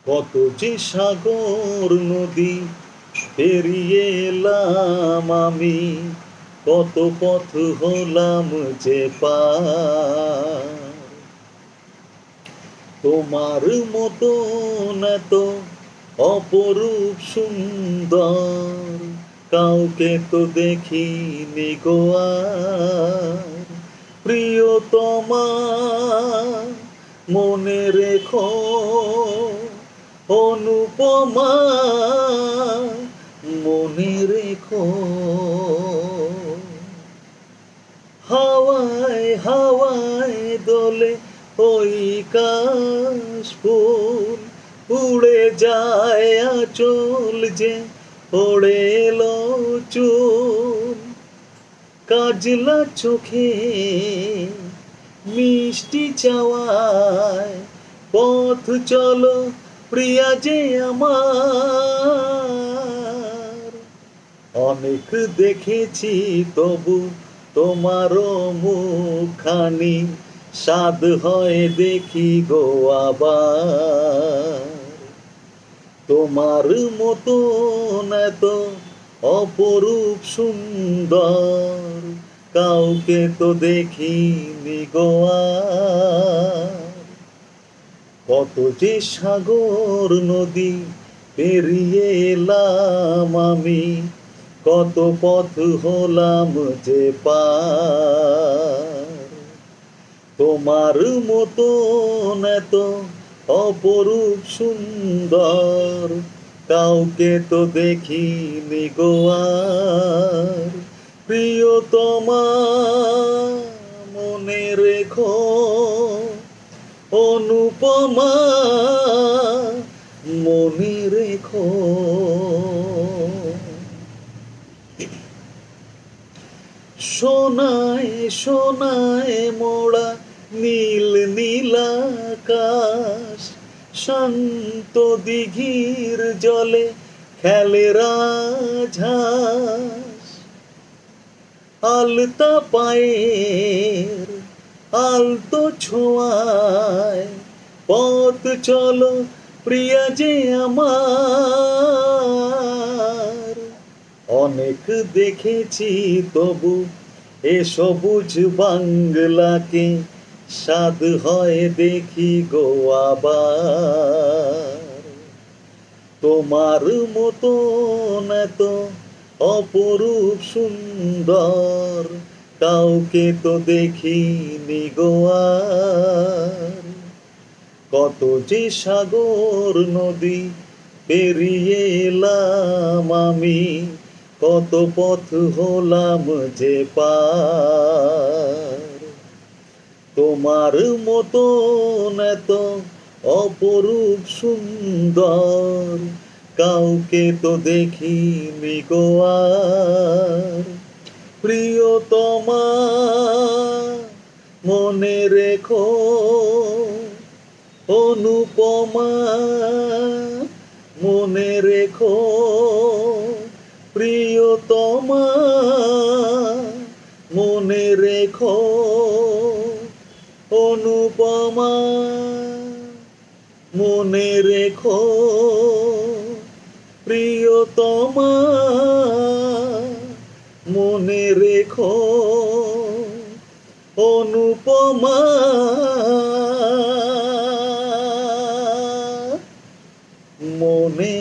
কত যে সাগর নদী পেরিয়ে এলাম আমি, কত পথ হলাম যে পার। তোমার মতন এত অপরূপ সুন্দর কাউকে তো দেখিনি গো আর। প্রিয়তমা মনে রেখো, অনুপমা মনে রেখো। হাওয়ায় হাওয়ায় দোলে ওই কাশফুল, উড়ে যায় আঁচল যে ওড়ে এলো চুল। কাজলা চোখে মিষ্টি চাওয়ায় পথ চলো প্রিয়া যে আমার। অনেক দেখেছি তবু তোমারও মুখখানি, স্বাদ হয় দেখি গো আবার। তোমার মতন এত অপরূপ সুন্দর কাউকে তো দেখিনি গো আর। কত যে সাগর নদী পেরিয়ে এলাম আমি, কত পথ হলাম যে পার। তোমার মতন এত অপরূপ সুন্দর কাউকে তো দেখিনি গো আর। প্রিয়তমা মনে রেখো, অনুপমা মনে রেখো। সোনায় সোনায় মোড়া নীল নীলাকাশ, শান্ত দিঘির জলে খেলে রাজহাঁস। আলতা পায়ের আলতো ছোঁয়ায় পথ চলো প্রিয়া যে আমার। অনেক দেখেছি তবু এ সবুজ বাংলাকে, স্বাদ হয় দেখি গো আবার। তোমার মতন এত অপরূপ সুন্দর কাউকে তো দেখিনি গো আর। কত যে সাগর নদী পেরিয়ে এলাম আমি, কত পথ হলাম যে পার। তোমার মতন এত অপরূপ সুন্দর কাউকে তো দেখিনি গো আর। প্রিয়তমা মনে রেখো, অনুপমা মনে রেখো। প্রিয়তমা মনে রেখো, অনুপমা মনে রেখো। প্রিয়তমা মনে রেখো, অনুপমা মনে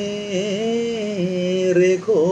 রেখো।